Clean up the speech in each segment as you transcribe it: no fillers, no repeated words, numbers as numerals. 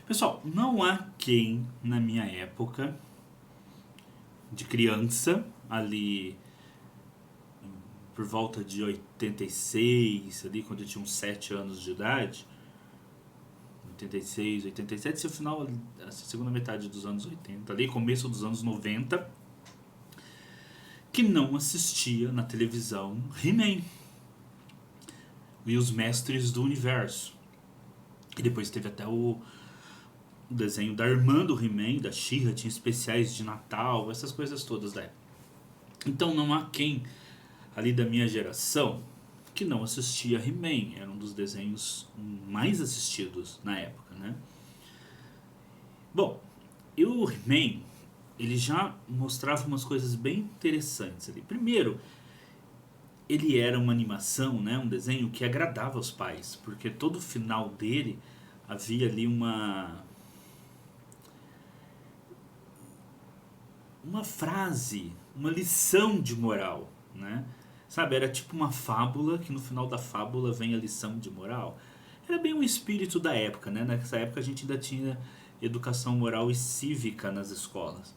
Pessoal, não há quem na minha época de criança, ali por volta de 86, ali quando eu tinha uns 7 anos de idade, 86, 87, esse final, essa segunda metade dos anos 80, ali começo dos anos 90, que não assistia na televisão He-Man e os Mestres do Universo. E depois teve até o desenho da irmã do He-Man, da She-Ra, tinha especiais de Natal, essas coisas todas da época. Então não há quem ali da minha geração que não assistia He-Man. Era um dos desenhos mais assistidos na época, né? Bom, e o He-Man, ele já mostrava umas coisas bem interessantes ali. Primeiro, ele era uma animação, né, um desenho que agradava aos pais, porque todo o final dele havia ali uma frase, uma lição de moral, né? Sabe, era tipo uma fábula que no final da fábula vem a lição de moral. Era bem o espírito da época, né? Nessa época a gente ainda tinha educação moral e cívica nas escolas.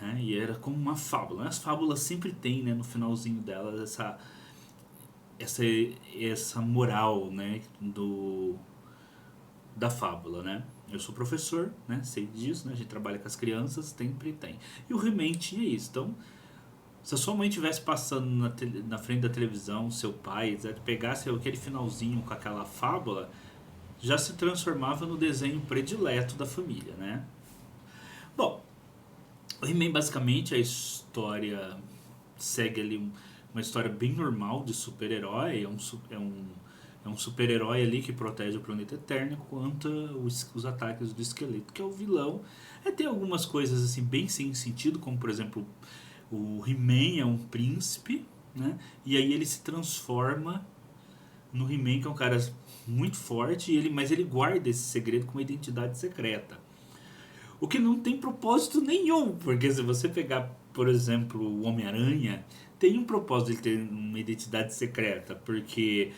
Né? E era como uma fábula. As fábulas sempre têm, né, no finalzinho delas essa, essa moral, né, da fábula, né? Eu sou professor, né? Sei disso, né? A gente trabalha com as crianças, sempre tem. E o He-Man tinha isso. Então, se a sua mãe estivesse passando na frente da televisão, seu pai, pegasse aquele finalzinho com aquela fábula, já se transformava no desenho predileto da família, né? Bom, o He-Man basicamente a história segue ali uma história bem normal de super-herói, é um super-herói ali que protege o planeta Eterno contra os ataques do esqueleto, que é o vilão. Tem algumas coisas assim bem sem sentido, como por exemplo o He-Man é um príncipe, né? E aí ele se transforma no He-Man, que é um cara muito forte, mas ele guarda esse segredo com uma identidade secreta. O que não tem propósito nenhum, porque se você pegar, por exemplo, o Homem-Aranha, tem um propósito de ter uma identidade secreta, porque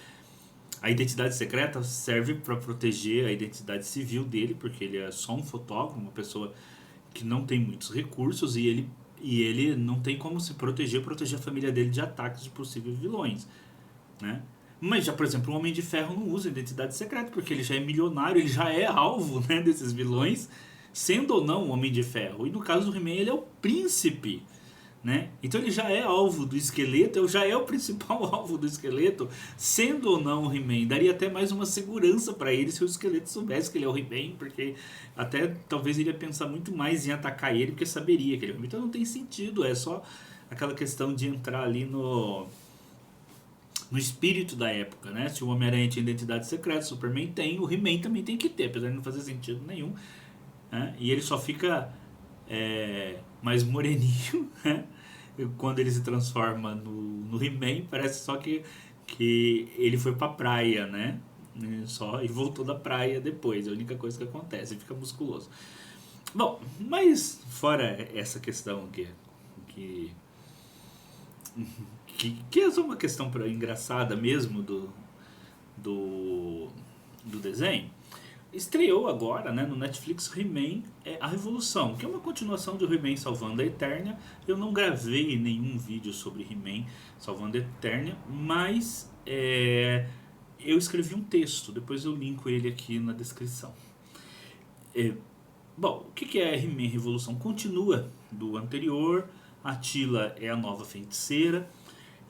a identidade secreta serve para proteger a identidade civil dele, porque ele é só um fotógrafo, uma pessoa que não tem muitos recursos e ele não tem como se proteger a família dele de ataques de possíveis vilões, né? Mas já, por exemplo, o Homem de Ferro não usa identidade secreta, porque ele já é milionário, ele já é alvo, né, desses vilões, sendo ou não o Homem de Ferro. E no caso do He-Man, ele é o príncipe, né? Então ele já é alvo do esqueleto, ele já é o principal alvo do esqueleto, sendo ou não o He-Man. Daria até mais uma segurança para ele se o esqueleto soubesse que ele é o He-Man, porque até talvez ele ia pensar muito mais em atacar ele, porque saberia que ele é o He-Man. Então não tem sentido, é só aquela questão de entrar ali no espírito da época, né? Se o Homem-Aranha tinha identidade secreta, o Superman tem, o He-Man também tem que ter, apesar de não fazer sentido nenhum, né? E ele só fica mais moreninho, né? Quando ele se transforma no He-Man, parece só que ele foi pra praia, né? Só e voltou da praia depois, é a única coisa que acontece, ele fica musculoso. Bom, mas fora essa questão que, que é só uma questão engraçada mesmo do, do desenho, estreou agora, né, no Netflix, He-Man A Revolução, que é uma continuação de He-Man Salvando a Eternia. Eu não gravei nenhum vídeo sobre He-Man Salvando a Eternia, mas eu escrevi um texto, depois eu linko ele aqui na descrição. Bom, o que é He-Man Revolução? Continua do anterior, a Tila é a nova feiticeira,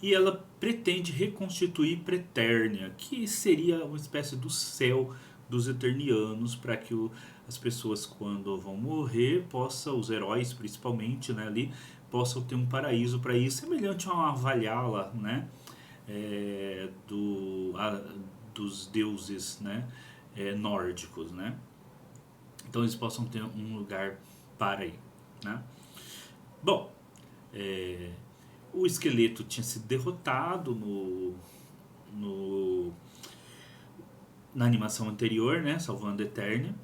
e ela pretende reconstituir Preternia, que seria uma espécie do céu dos Eternianos, para que as pessoas, quando vão morrer, possam, os heróis principalmente, né, ali, possam ter um paraíso para ir, semelhante a uma Valhalla, né, dos deuses, né, nórdicos, né. Então eles possam ter um lugar para ir, né. Bom, é, o esqueleto tinha sido derrotado no, na animação anterior, né, Salvando a Eternia.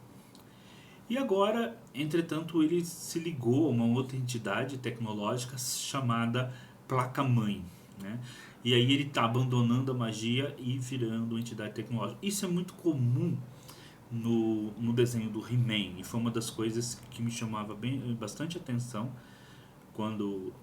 E agora, entretanto, ele se ligou a uma outra entidade tecnológica chamada Placa-Mãe, né? E aí ele está abandonando a magia e virando uma entidade tecnológica. Isso é muito comum no desenho do He-Man, e foi uma das coisas que me chamava bastante atenção quando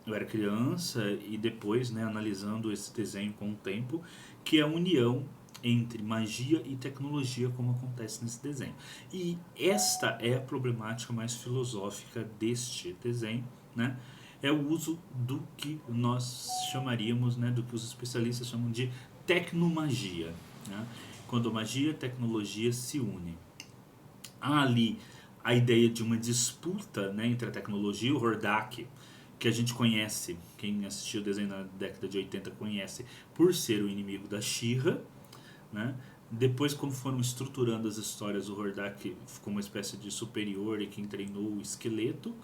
eu era criança e depois, né, analisando esse desenho com o tempo, que é a união entre magia e tecnologia, como acontece nesse desenho. E esta é a problemática mais filosófica deste desenho, né? É o uso do que nós chamaríamos, né, do que os especialistas chamam de tecnomagia, né? Quando magia e tecnologia se unem. Há ali a ideia de uma disputa, né, entre a tecnologia e o Hordak, que a gente conhece, quem assistiu o desenho na década de 80 conhece, por ser o inimigo da She-Ra, né? Depois, como foram estruturando as histórias, o Hordak ficou uma espécie de superior e quem treinou o esqueleto,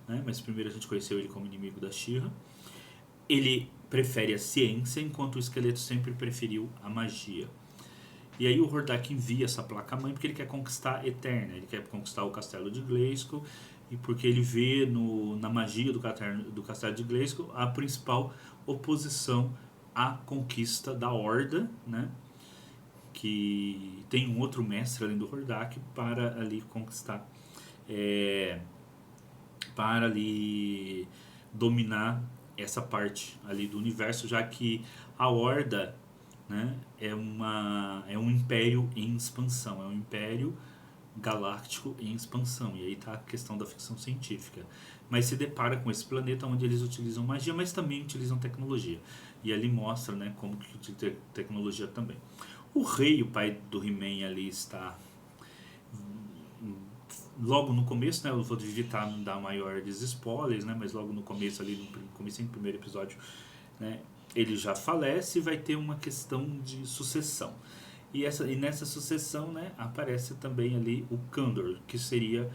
né? Mas primeiro a gente conheceu ele como inimigo da She-Ra. Ele prefere a ciência, enquanto o esqueleto sempre preferiu a magia. E aí o Hordak envia essa placa-mãe porque ele quer conquistar a Eterna, ele quer conquistar o castelo de Grayskull, e porque ele vê na magia do castelo de Grayskull a principal oposição à conquista da Horda, né? Que tem um outro mestre além do Hordak para ali conquistar, para ali dominar essa parte ali do universo, já que a Horda, né, é um império em expansão, é um império galáctico em expansão, e aí está a questão da ficção científica, mas se depara com esse planeta onde eles utilizam magia, mas também utilizam tecnologia, e ali mostra, né, como que utiliza tecnologia também. O rei, o pai do He-Man, ali está logo no começo, né, eu vou evitar dar maiores spoilers, né, mas logo no começo ali, no começo do primeiro episódio, né, ele já falece e vai ter uma questão de sucessão. E nessa sucessão, né, aparece também ali o Kandor, o que seria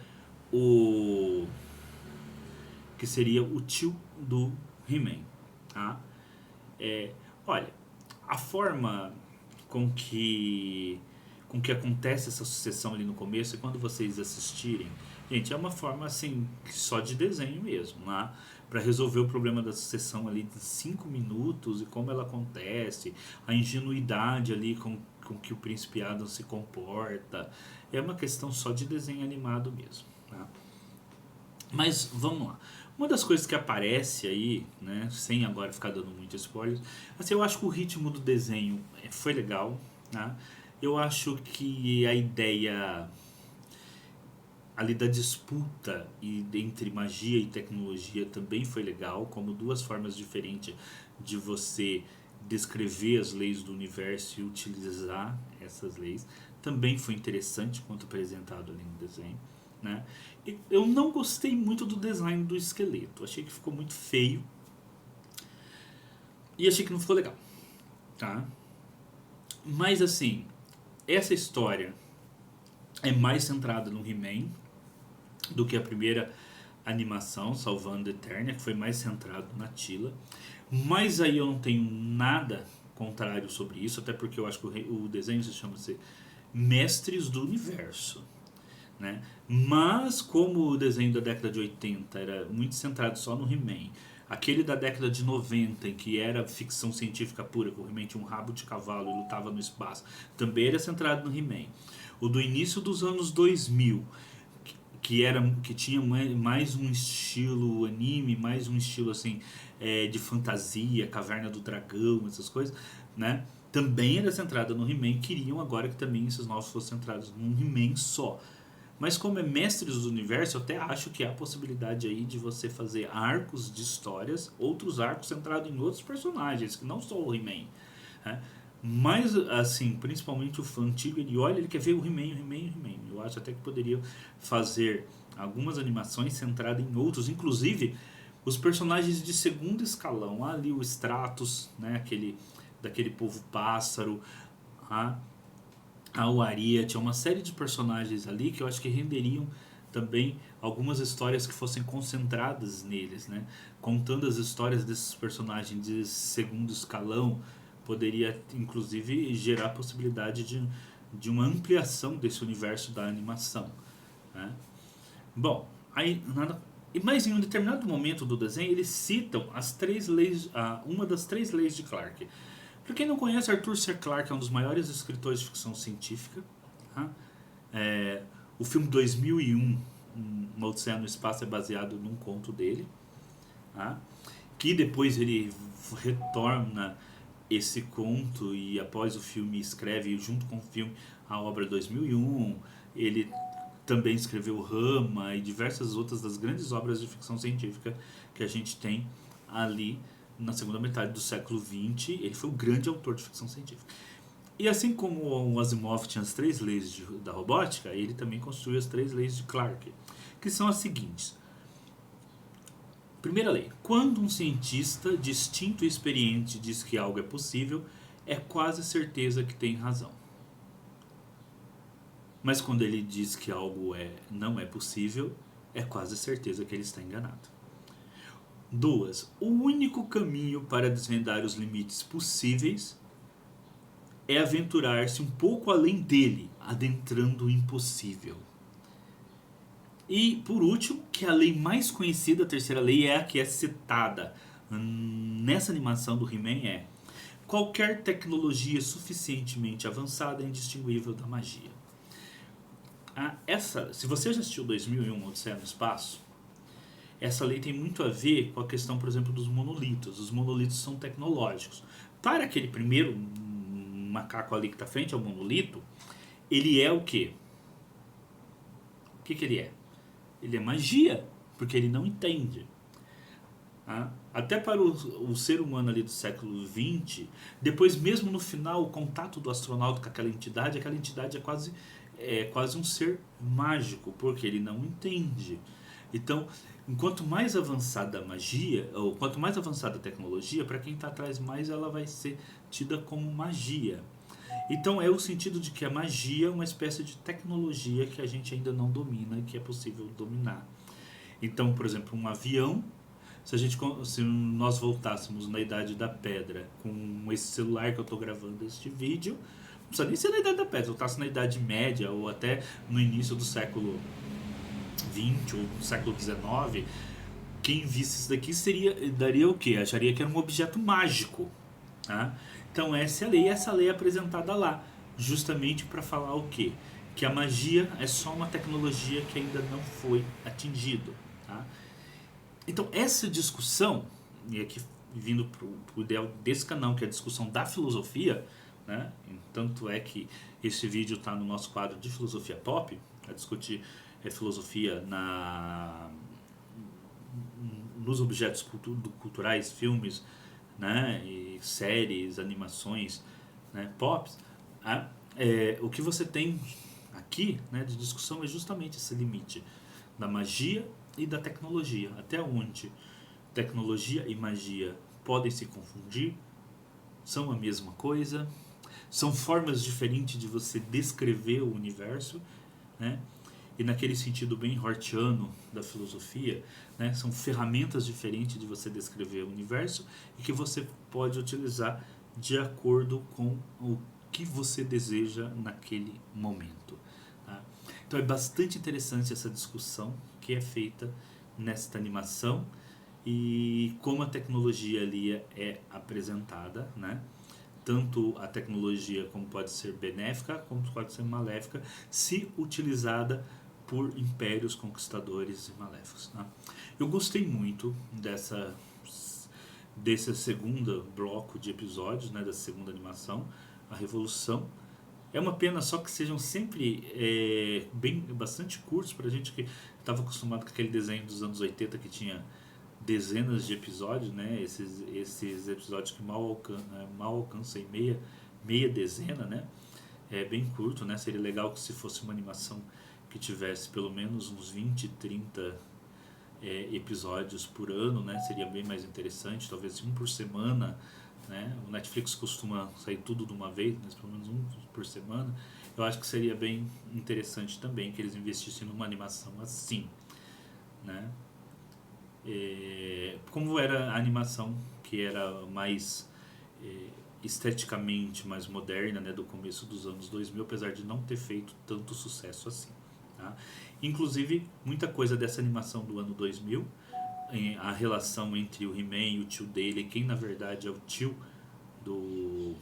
o tio do He-Man, tá? Olha, a forma com que acontece essa sucessão ali no começo, e quando vocês assistirem, gente, é uma forma assim só de desenho mesmo, né? Para resolver o problema da sucessão ali de 5 minutos e como ela acontece, a ingenuidade ali com que o príncipe Adam se comporta, é uma questão só de desenho animado mesmo, tá? Mas vamos lá. Uma das coisas que aparece aí, né, sem agora ficar dando muitos spoilers, assim, eu acho que o ritmo do desenho foi legal, né? Eu acho que a ideia ali da disputa entre magia e tecnologia também foi legal, como duas formas diferentes de você descrever as leis do universo e utilizar essas leis. Também foi interessante quanto apresentado ali no desenho, né? Eu não gostei muito do design do esqueleto, achei que ficou muito feio e achei que não ficou legal, tá? Mas assim, essa história é mais centrada no He-Man do que a primeira animação, Salvando a Eterna, que foi mais centrado na Teela. Mas aí eu não tenho nada contrário sobre isso, até porque eu acho que o desenho se chama-se Mestres do Universo, né? Mas como o desenho da década de 80 era muito centrado só no He-Man, aquele da década de 90 em que era ficção científica pura, que o He-Man tinha um rabo de cavalo e lutava no espaço, também era centrado no He-Man. O do início dos anos 2000, que tinha mais um estilo anime, mais um estilo assim de fantasia, Caverna do Dragão, essas coisas, né? Também era centrada no He-Man. Queriam agora que também esses novos fossem centrados num He-Man só. Mas como é Mestres do Universo, eu até acho que há a possibilidade aí de você fazer arcos de histórias, outros arcos centrados em outros personagens, que não só o He-Man, né? Mas, assim, principalmente o fã antigo, ele olha, ele quer ver o He-Man, o He-Man, o He-Man. Eu acho até que poderia fazer algumas animações centradas em outros, inclusive os personagens de segundo escalão. Há ali o Stratos, né, daquele povo pássaro, a Waria, tinha uma série de personagens ali que eu acho que renderiam também algumas histórias que fossem concentradas neles, né? Contando as histórias desses personagens de segundo escalão, poderia inclusive gerar a possibilidade de uma ampliação desse universo da animação, né? Bom, aí nada. Mas em um determinado momento do desenho eles citam as três leis, uma das três leis de Clarke. Para quem não conhece, Arthur C. Clarke é um dos maiores escritores de ficção científica, tá? O filme 2001, Uma Odisseia no Espaço, é baseado num conto dele, tá? Que depois ele retorna esse conto e após o filme escreve junto com o filme a obra 2001. Ele também escreveu Rama e diversas outras das grandes obras de ficção científica que a gente tem ali na segunda metade do século XX. Ele foi um grande autor de ficção científica. E assim como o Asimov tinha as 3 leis da robótica, ele também construiu as 3 leis de Clarke, que são as seguintes. Primeira lei: quando um cientista distinto e experiente diz que algo é possível, é quase certeza que tem razão. Mas quando ele diz que algo não é possível, é quase certeza que ele está enganado. 2. O único caminho para desvendar os limites possíveis é aventurar-se um pouco além dele, adentrando o impossível. E, por último, que a lei mais conhecida, a terceira lei, é a que é citada nessa animação do He-Man, qualquer tecnologia suficientemente avançada é indistinguível da magia. Se você já assistiu 2001, Odisseia no Espaço, essa lei tem muito a ver com a questão, por exemplo, dos monolitos. Os monolitos são tecnológicos. Para aquele primeiro macaco ali que está frente ao monolito, ele é o quê? O que ele é? Ele é magia, porque ele não entende. Até para o ser humano ali do século XX, depois mesmo no final, o contato do astronauta com aquela entidade é quase um ser mágico, porque ele não entende. Então, enquanto mais avançada a magia, ou quanto mais avançada a tecnologia, para quem está atrás mais ela vai ser tida como magia. Então é o sentido de que a magia é uma espécie de tecnologia que a gente ainda não domina e que é possível dominar. Então, por exemplo, um avião, se nós voltássemos na Idade da Pedra com esse celular que eu estou gravando este vídeo, não precisa nem ser na Idade da Pedra, se voltasse na Idade Média ou até no início do século XX ou do século XIX, quem visse isso daqui daria o quê? Acharia que era um objeto mágico. Tá? Então essa lei é apresentada lá, justamente para falar o quê? Que a magia é só uma tecnologia que ainda não foi atingido. Tá? Então essa discussão, e aqui vindo para o ideal desse canal, que é a discussão da filosofia, né? Tanto é que esse vídeo está no nosso quadro de filosofia pop, a discutir filosofia nos objetos culturais, filmes, né, e séries, animações, né, pops. O que você tem aqui, né, de discussão é justamente esse limite da magia e da tecnologia. Até onde tecnologia e magia podem se confundir, são a mesma coisa, são formas diferentes de você descrever o universo, né? E naquele sentido bem hortiano da filosofia, né, são ferramentas diferentes de você descrever o universo e que você pode utilizar de acordo com o que você deseja naquele momento. Tá? Então é bastante interessante essa discussão que é feita nesta animação e como a tecnologia ali é apresentada, né? Tanto a tecnologia como pode ser benéfica, como pode ser maléfica, se utilizada por impérios conquistadores e maléficos. Tá? Eu gostei muito desse segundo bloco de episódios, né, dessa segunda animação, a Revolução. É uma pena só que sejam sempre bastante curtos para a gente que estava acostumado com aquele desenho dos anos 80 que tinha dezenas de episódios, né? Esses episódios que mal alcançam meia dezena, né? É bem curto, né? Seria legal que se fosse uma animação que tivesse pelo menos uns 20, 30 episódios por ano, né? Seria bem mais interessante, talvez um por semana, né? O Netflix costuma sair tudo de uma vez, mas pelo menos um por semana. Eu acho que seria bem interessante também que eles investissem numa animação assim, né? Como era a animação que era mais esteticamente mais moderna, né, do começo dos anos 2000, apesar de não ter feito tanto sucesso assim. Tá? Inclusive, muita coisa dessa animação do ano 2000, a relação entre o He-Man e o tio dele, quem na verdade é o tio do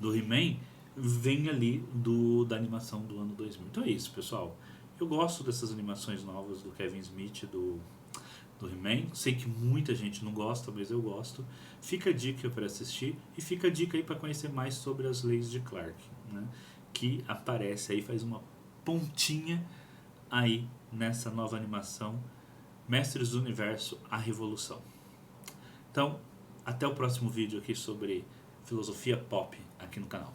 He-Man, vem ali da animação do ano 2000. Então é isso, pessoal. Eu gosto dessas animações novas do Kevin Smith, do He-Man. Sei que muita gente não gosta, mas eu gosto. Fica a dica para assistir e fica a dica aí para conhecer mais sobre as leis de Clark, né? Que aparece aí, faz uma pontinha aí nessa nova animação Mestres do Universo, a Revolução. Então, até o próximo vídeo aqui sobre filosofia pop aqui no canal.